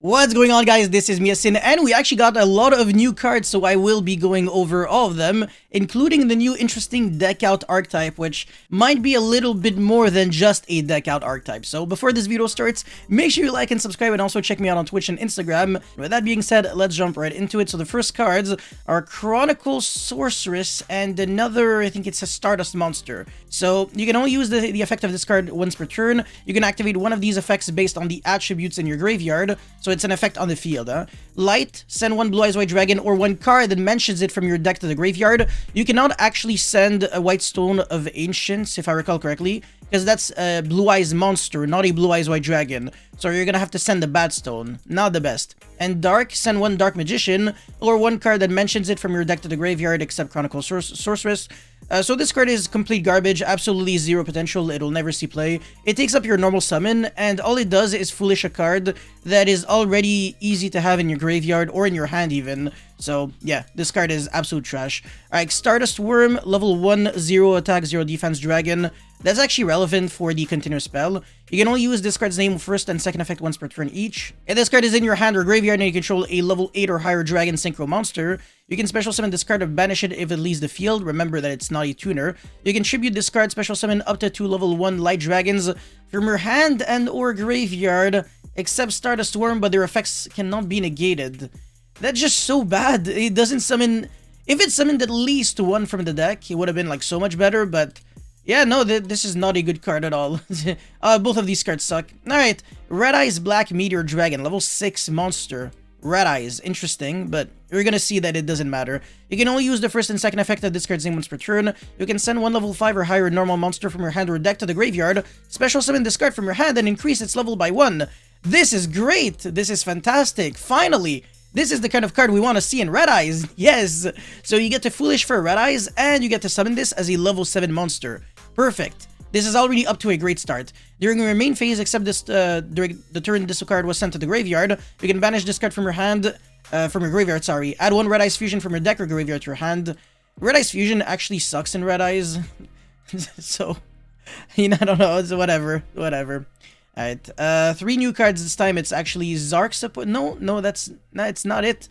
What's going on, guys? This is Miasin, and we actually got a lot of new cards, so I will be going over all of them, including the new interesting deck out archetype, which might be a little bit more than just a deck out archetype. So before this video starts, make sure you like and subscribe, and also check me out on Twitch and Instagram. With that being said, let's jump right into it. So the first cards are Chronicles Sorceress and another, I think it's a Stardust monster. So you can only use the effect of this card once per turn. You can activate one of these effects based on the attributes in your graveyard. So it's an effect on the field. Light, send one Blue Eyes White Dragon or one card that mentions it from your deck to the graveyard. You cannot actually send a White Stone of Ancients, if I recall correctly, because that's a Blue Eyes monster, not a Blue Eyes White Dragon. So you're gonna have to send the bad stone, not the best. And Dark, send one Dark Magician or one card that mentions it from your deck to the graveyard, except Chronicles Sorceress. So this card is complete garbage, absolutely zero potential, it'll never see play. It takes up your normal summon, and all it does is foolish a card that is already easy to have in your graveyard or in your hand even. So yeah, this card is absolute trash. Alright, Stardust Worm, level 1, 0 attack, 0 defense dragon. That's actually relevant for the continuous spell. You can only use this card's name first and second effect once per turn each. If this card is in your hand or graveyard and you control a level 8 or higher dragon synchro monster, you can special summon this card or banish it if it leaves the field. Remember that it's not a tuner. You can tribute this card, special summon up to 2 level 1 light dragons from your hand and or graveyard, except Stardust Worm, but their effects cannot be negated. That's just so bad. It doesn't summon... If it summoned at least one from the deck, it would have been like so much better, but... yeah, no, this is not a good card at all. Both of these cards suck. Alright, Red Eyes Black Meteor Dragon, level 6 monster. Red Eyes, interesting, but you're gonna see that it doesn't matter. You can only use the first and second effect of this card's name once per turn. You can send one level 5 or higher normal monster from your hand or deck to the graveyard, special summon this card from your hand and increase its level by 1. This is great! This is fantastic! Finally! This is the kind of card we want to see in Red Eyes! Yes! So you get to Foolish for Red Eyes, and you get to summon this as a level 7 monster. Perfect. This is already up to a great start. During your main phase, except this during the turn this card was sent to the graveyard, you can banish this card from your hand, from your graveyard, sorry. Add one Red Eyes Fusion from your deck or graveyard to your hand. Red Eyes Fusion actually sucks in Red Eyes. So, you know, I don't know, it's whatever. Alright, 3 new cards this time. It's actually Zark support. No, that's not it.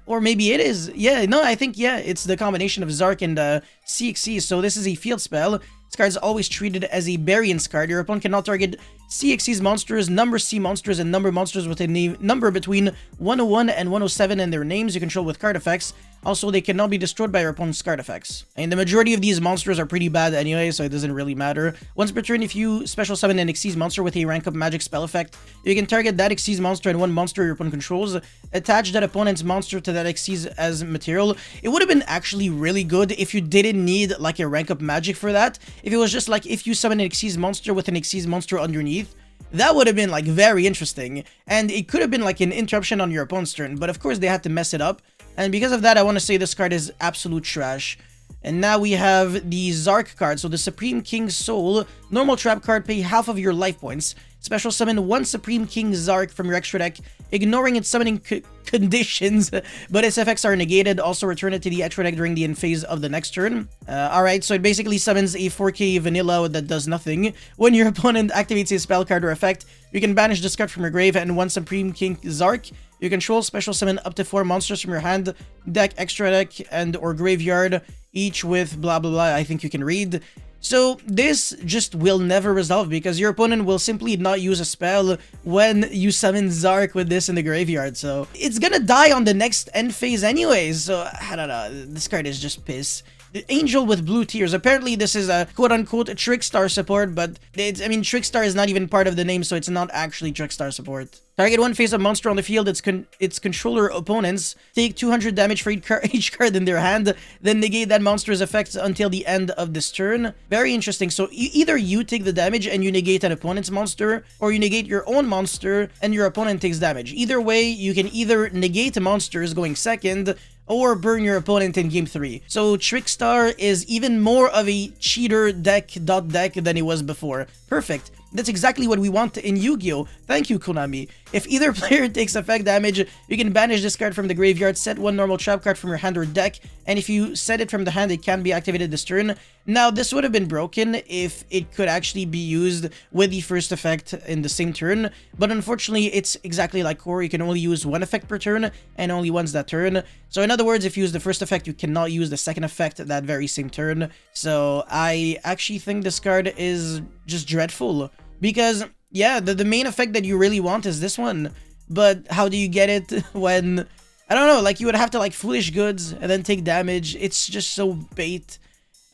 Or maybe it is. Yeah, no, I think, yeah, it's the combination of Zark and CXC. So this is a field spell. This card is always treated as a variance card. Your opponent cannot target CXC's monsters, number C monsters, and number monsters with a number between 101 and 107 in their names you control with card effects. Also, they cannot be destroyed by your opponent's card effects. And the majority of these monsters are pretty bad anyway, so it doesn't really matter. Once per turn, if you special summon an Xyz monster with a rank up magic spell effect, you can target that Xyz monster and one monster your opponent controls. Attach that opponent's monster to that Xyz as material. It would have been actually really good if you didn't need like a rank up magic for that. If it was just like if you summon an Xyz monster with an Xyz monster underneath, that would have been like very interesting. And it could have been like an interruption on your opponent's turn, but of course they had to mess it up. And because of that, I want to say this card is absolute trash. And now we have the Zark card. So the Supreme King's Soul. Normal trap card, pay half of your life points. Special summon one Supreme King Zark from your extra deck, ignoring its summoning conditions, but its effects are negated. Also return it to the extra deck during the end phase of the next turn. Alright, so it basically summons a 4K vanilla that does nothing. When your opponent activates a spell card or effect, you can banish this card from your grave and one Supreme King Zark. You control special summon up to 4 monsters from your hand, deck, extra deck, and or graveyard, each with blah blah blah. I think you can read. So this just will never resolve because your opponent will simply not use a spell when you summon Zark with this in the graveyard. So it's gonna die on the next end phase anyways. So I don't know. This card is just piss. The Angel with Blue Tears. Apparently this is a quote-unquote Trickstar support, but I mean, Trickstar is not even part of the name, so it's not actually Trickstar support. Target one face-up monster on the field, its controller opponents take 200 damage for each card in their hand, then negate that monster's effects until the end of this turn. Very interesting. So either you take the damage and you negate an opponent's monster, or you negate your own monster and your opponent takes damage. Either way, you can either negate monsters going second, or burn your opponent in game 3. So Trickstar is even more of a cheater deck than it was before. Perfect. That's exactly what we want in Yu-Gi-Oh! Thank you, Konami. If either player takes effect damage, you can banish this card from the graveyard, set one normal trap card from your hand or deck, and if you set it from the hand, it can be activated this turn. Now, this would have been broken if it could actually be used with the first effect in the same turn, but unfortunately, it's exactly like core. You can only use one effect per turn, and only once that turn. So in other words, if you use the first effect, you cannot use the second effect that very same turn. So I actually think this card is just dreadful, because, yeah, the main effect that you really want is this one, but how do you get it when... I don't know, like, you would have to, like, Foolish Goods and then take damage. It's just so bait.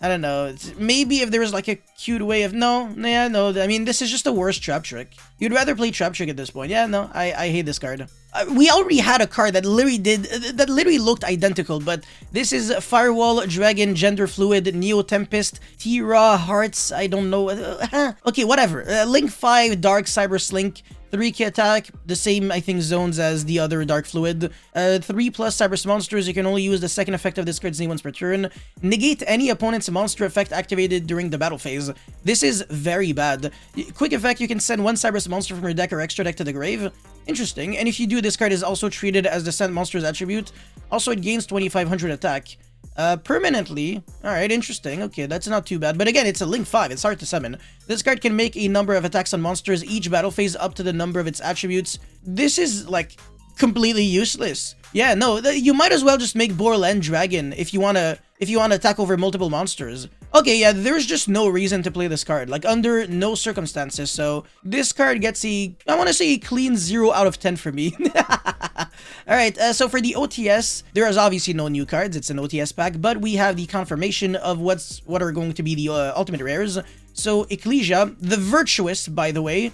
I don't know. Maybe if there was like a cute way of... No. I mean, this is just the worst trap trick. You'd rather play trap trick at this point. Yeah, no, I hate this card. We already had a card that literally looked identical, but this is Firewall, Dragon, Gender Fluid, Neo-Tempest, T-Raw, Hearts, I don't know. Okay, whatever. Link 5, Dark, Cyber Slink, 3k attack, the same, I think, zones as the other Dark Fluid. 3+ Cyber Monsters, you can only use the second effect of this card's name once per turn. Negate any opponent's monster effect activated during the battle phase. This is very bad. Quick effect, you can send one Cyber Monster from your deck or extra deck to the grave. Interesting. And if you do, this card is also treated as the sent monster's attribute. Also, it gains 2500 attack. Permanently. Alright, interesting. Okay, that's not too bad. But again, it's a Link 5. It's hard to summon. This card can make a number of attacks on monsters each battle phase up to the number of its attributes. This is, like, completely useless. Yeah, no, you might as well just make Borland Dragon if you wanna attack over multiple monsters. Okay, yeah, there's just no reason to play this card, like, under no circumstances, so this card gets I want to say a clean 0 out of 10 for me. Alright, so for the OTS, there is obviously no new cards, it's an OTS pack, but we have the confirmation of what are going to be the ultimate rares. So, Ecclesia, the Virtuous, by the way,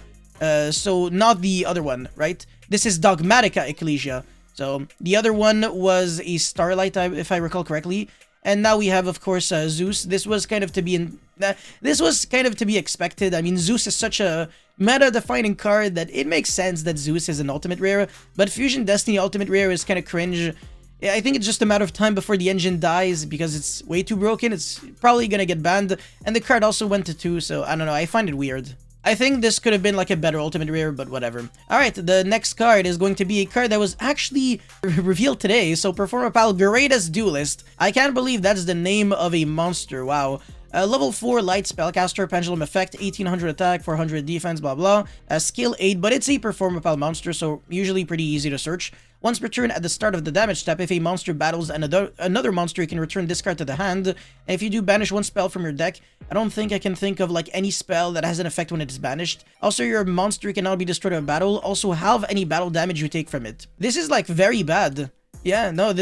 so not the other one, right? This is Dogmatica Ecclesia. So, the other one was a Starlight, if I recall correctly. And now we have, of course, Zeus. This was kind of to be expected. I mean, Zeus is such a meta-defining card that it makes sense that Zeus is an ultimate rare. But Fusion Destiny ultimate rare is kind of cringe. I think it's just a matter of time before the engine dies because it's way too broken. It's probably gonna get banned. And the card also went to 2, so I don't know. I find it weird. I think this could have been like a better ultimate rare, but whatever. Alright, the next card is going to be a card that was actually revealed today. So, Performapal Greatest Duelist. I can't believe that's the name of a monster. Wow. Level 4 Light Spellcaster, Pendulum Effect, 1800 attack, 400 defense, blah blah. Skill 8, but it's a Performapal monster, so usually pretty easy to search. Once per turn at the start of the damage step, if a monster battles another monster, you can return this card to the hand. And if you do banish one spell from your deck, I don't think I can think of like any spell that has an effect when it is banished. Also, your monster cannot be destroyed in a battle. Also, halve any battle damage you take from it. This is like very bad. Yeah, no,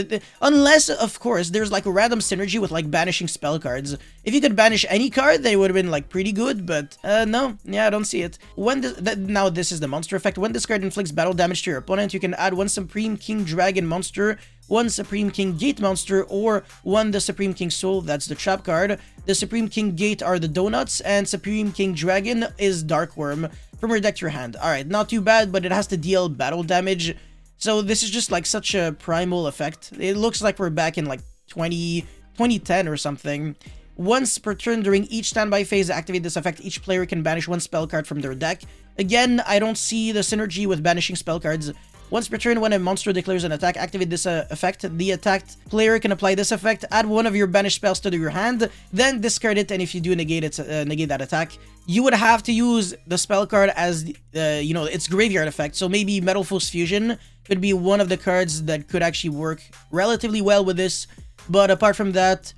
unless, of course, there's like a random synergy with like banishing spell cards. If you could banish any card, they would have been like pretty good, but no, yeah, I don't see it. Now this is the monster effect. When this card inflicts battle damage to your opponent, you can add one Supreme King Dragon monster, one Supreme King Gate monster, or one the Supreme King Soul. That's the trap card. The Supreme King Gate are the donuts, and Supreme King Dragon is Dark Worm from your deck to your hand. Alright, not too bad, but it has to deal battle damage. So this is just like such a primal effect. It looks like we're back in like 2010 or something. Once per turn during each standby phase, activate this effect. Each player can banish one spell card from their deck. Again, I don't see the synergy with banishing spell cards. Once per turn, when a monster declares an attack, activate this effect. The attacked player can apply this effect, add one of your banished spells to your hand, then discard it, and if you do negate that attack, you would have to use the spell card as, you know, its graveyard effect. So maybe Metal Force Fusion could be one of the cards that could actually work relatively well with this, but apart from that,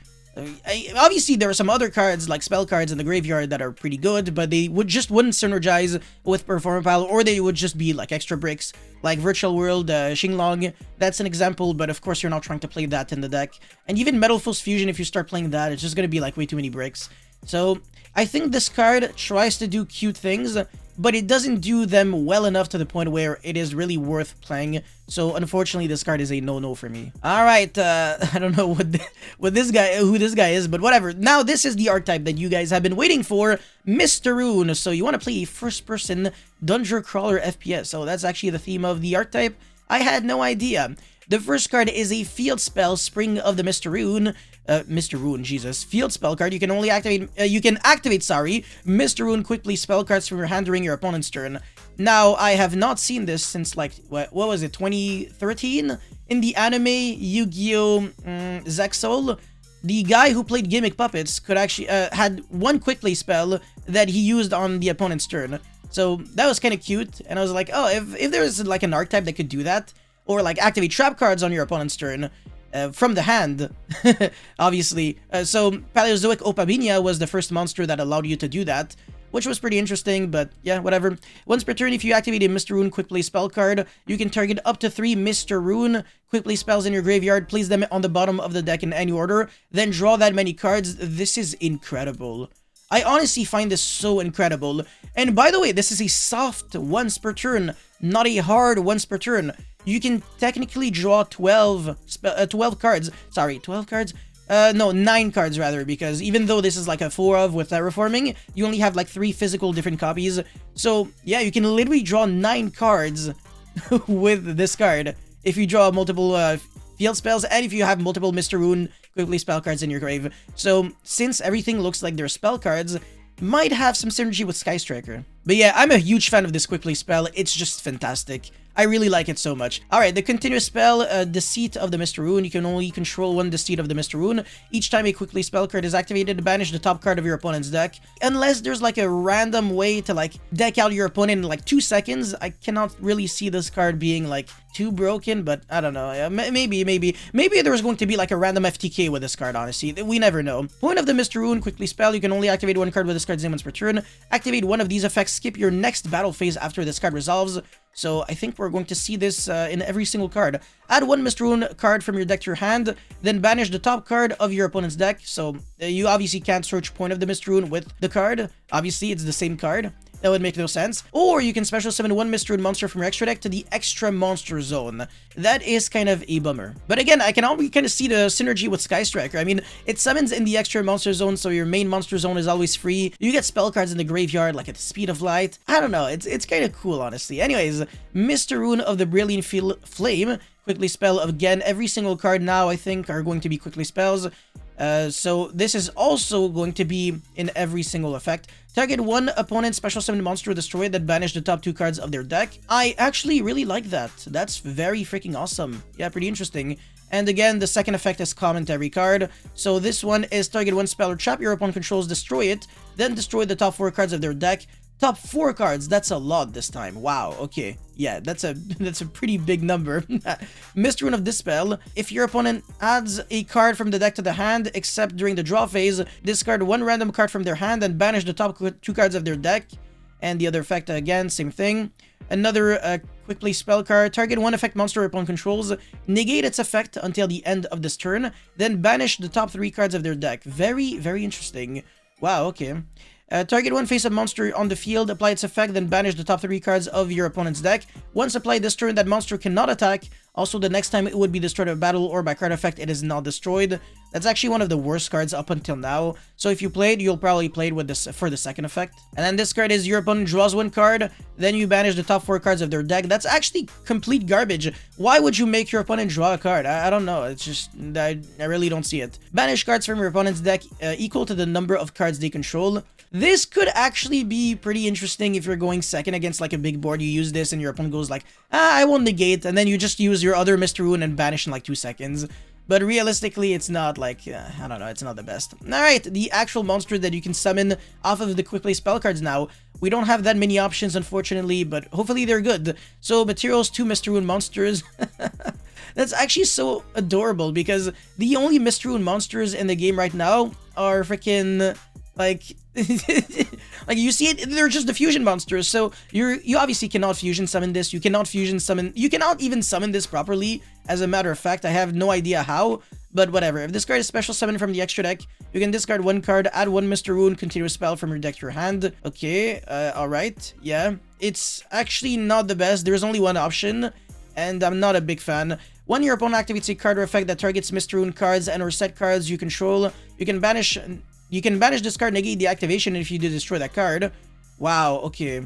obviously there are some other cards like spell cards in the graveyard that are pretty good, but they wouldn't synergize with Performapal, or they would just be like extra bricks, like Virtual World, Xinglong. That's an example, but of course you're not trying to play that in the deck. And even Metal Force Fusion, if you start playing that, it's just gonna be like way too many bricks. So I think this card tries to do cute things, but it doesn't do them well enough to the point where it is really worth playing. So unfortunately, this card is a no-no for me. All right, I don't know who this guy is, but whatever. Now this is the archetype that you guys have been waiting for, Mr. Rune. So you want to play a first-person dungeon crawler FPS. So that's actually the theme of the archetype. I had no idea. The first card is a field spell, Spring of the Mr. Rune. Jesus. Field spell card. You can only activate, Mr. Rune quickly spell cards from your hand during your opponent's turn. Now, I have not seen this since, like, what was it, 2013? In the anime Yu-Gi-Oh! Zexol. the guy who played Gimmick Puppets could actually had one quickly spell that he used on the opponent's turn. So that was kind of cute, and I was like, oh, if there was like an archetype that could do that, or like activate trap cards on your opponent's turn from the hand, obviously. So Paleozoic Opabinia was the first monster that allowed you to do that, which was pretty interesting, but yeah, whatever. Once per turn, if you activate a Mr. Rune quick play spell card, you can target up to 3 Mr. Rune quick play spells in your graveyard, place them on the bottom of the deck in any order, then draw that many cards. This is incredible. I honestly find this so incredible. And by the way, this is a soft once per turn, not a hard once per turn. You can technically draw 12 cards. Sorry, 12 cards? No, 9 cards rather, because even though this is like a 4 of with terraforming, you only have like 3 physical different copies. So yeah, you can literally draw 9 cards with this card if you draw multiple field spells and if you have multiple Mr. Rune quickly spell cards in your grave. So since everything looks like they're spell cards, might have some synergy with Sky Striker. But yeah, I'm a huge fan of this quickly spell. It's just fantastic. I really like it so much. Alright, the continuous spell, Deceit of the Mr. Rune. You can only control one Deceit of the Mr. Rune. Each time a quickly spell card is activated, banish the top card of your opponent's deck. Unless there's like a random way to like deck out your opponent in like 2 seconds, I cannot really see this card being like too broken, but I don't know. Maybe there was going to be like a random FTK with this card, honestly. We never know. Point of the Mr. Rune quickly spell. You can only activate one card with this card's name once per turn. Activate one of these effects. Skip your next battle phase after this card resolves. So I think we're going to see this in every single card. Add one Mr. Rune card from your deck to your hand, then banish the top card of your opponent's deck. So you obviously can't search Point of the Mr. Rune with the card. Obviously, it's the same card. That would make no sense. Or you can special summon one Mr. Rune monster from your extra deck to the extra monster zone. That is kind of a bummer. But again, I can already kind of see the synergy with Sky Striker. I mean, it summons in the extra monster zone, so your main monster zone is always free. You get spell cards in the graveyard, like at the speed of light. I don't know, it's kind of cool, honestly. Anyways, Mr. Rune of the Brilliant Flame. Quickly spell again. Every single card now, I think, are going to be quickly spells. So this is also going to be in every single effect. Target one opponent special summon monster destroyed that banish the top 2 cards of their deck. I actually really like that. That's very freaking awesome. Yeah, pretty interesting. And again, the second effect is common to every card. So this one is target one spell or trap your opponent controls, destroy it, then destroy the top 4 cards of their deck. Top 4 cards, that's a lot this time. Wow, okay. Yeah, that's a pretty big number. Mr. Rune of Dispel. If your opponent adds a card from the deck to the hand, except during the draw phase, discard one random card from their hand and banish the top 2 cards of their deck. And the other effect, again, same thing. Another quickly spell card. Target one effect monster your opponent controls. Negate its effect until the end of this turn. Then banish the top 3 cards of their deck. Very, very interesting. Wow, okay. Target one face-up monster on the field, apply its effect, then banish the top 3 cards of your opponent's deck. Once applied this turn, that monster cannot attack. Also, the next time it would be destroyed by battle or by card effect, it is not destroyed. That's actually one of the worst cards up until now. So if you played, you'll probably play it with this for the second effect. And then this card is your opponent draws 1 card, then you banish the top 4 cards of their deck. That's actually complete garbage. Why would you make your opponent draw a card? I don't know. It's just, I really don't see it. Banish cards from your opponent's deck equal to the number of cards they control. This could actually be pretty interesting if you're going second against like a big board. You use this and your opponent goes like, I won't negate, and then you just use your other Mr. Rune and banish in like 2 seconds. But realistically, it's not like, I don't know, it's not the best. Alright, the actual monster that you can summon off of the quick play spell cards now. We don't have that many options, unfortunately, but hopefully they're good. So, materials, 2 Mr. Rune monsters. That's actually so adorable, because the only Mr. Rune monsters in the game right now are freaking... like you see it, they're just the fusion monsters. So you obviously cannot fusion summon this. You cannot even summon this properly. As a matter of fact, I have no idea how, but whatever. If this card is special summon from the extra deck, you can discard 1 card, add 1 Mr. Rune, continuous spell from your deck to your hand. Okay, alright, yeah. It's actually not the best. There's only one option, and I'm not a big fan. When your opponent activates a card or effect that targets Mr. Rune cards and or set cards you control, you can banish this card, negate the activation if you do destroy that card. Wow, okay.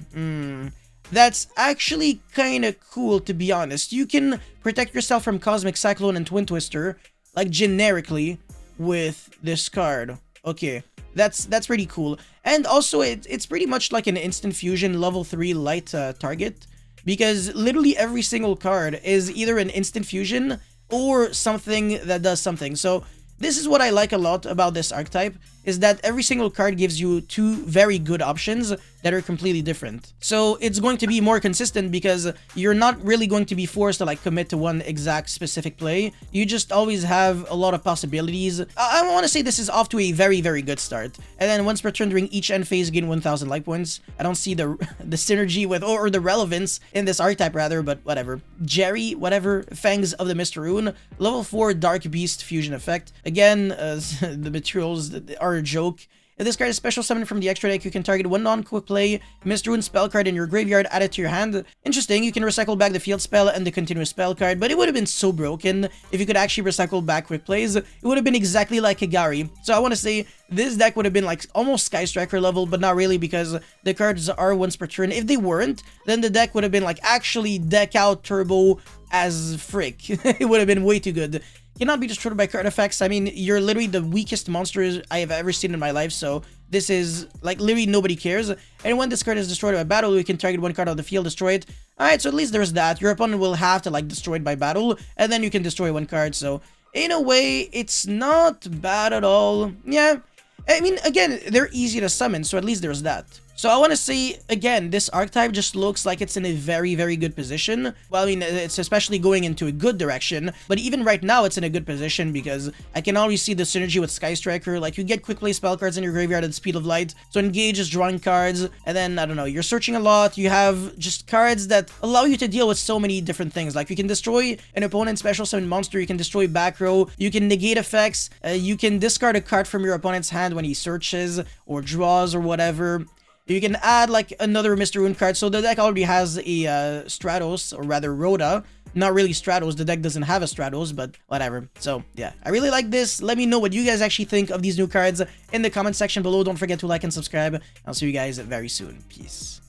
That's actually kind of cool, to be honest. You can protect yourself from Cosmic Cyclone and Twin Twister, like generically, with this card. Okay, that's pretty cool. And also, it's pretty much like an instant fusion level 3 light target, because literally every single card is either an instant fusion or something that does something. So this is what I like a lot about this archetype, is that every single card gives you two very good options that are completely different. So it's going to be more consistent because you're not really going to be forced to like commit to one exact specific play. You just always have a lot of possibilities. I want to say this is off to a very, very good start. And then once per turn during each end phase, gain 1000 life points. I don't see the synergy with, or the relevance in this archetype rather, but whatever. Jerry, whatever, Fangs of the Mr. Rune, level 4 Dark Beast fusion effect. Again, the materials are a joke. If this card is special summoned from the extra deck, you can target one non-quick play Mr. Rune spell card in your graveyard, add it to your hand. Interesting, you can recycle back the field spell and the continuous spell card, but it would have been so broken if you could actually recycle back quick plays. It would have been exactly like Higari. So I want to say this deck would have been like almost Sky Striker level, but not really because the cards are once per turn. If they weren't, then the deck would have been like actually deck out turbo as frick. It would have been way too good. Cannot be destroyed by card effects. I mean, you're literally the weakest monster I have ever seen in my life, so this is, like, literally nobody cares. And when this card is destroyed by battle, you can target one card on the field, destroy it. Alright, so at least there's that. Your opponent will have to, like, destroy it by battle, and then you can destroy one card, so in a way, it's not bad at all. Yeah, I mean, again, they're easy to summon, so at least there's that. So I want to say, again, this archetype just looks like it's in a very, very good position. Well, I mean, it's especially going into a good direction, but even right now, it's in a good position because I can already see the synergy with Sky Striker. Like, you get quick play spell cards in your graveyard at the speed of light, so Engage is drawing cards, and then, I don't know, you're searching a lot. You have just cards that allow you to deal with so many different things. Like, you can destroy an opponent's special summon monster, you can destroy back row, you can negate effects, you can discard a card from your opponent's hand when he searches or draws or whatever. You can add like another Mr. Rune card. So the deck already has a Stratos, or rather Rhoda. Not really Stratos. The deck doesn't have a Stratos, but whatever. So yeah, I really like this. Let me know what you guys actually think of these new cards in the comment section below. Don't forget to like and subscribe. I'll see you guys very soon. Peace.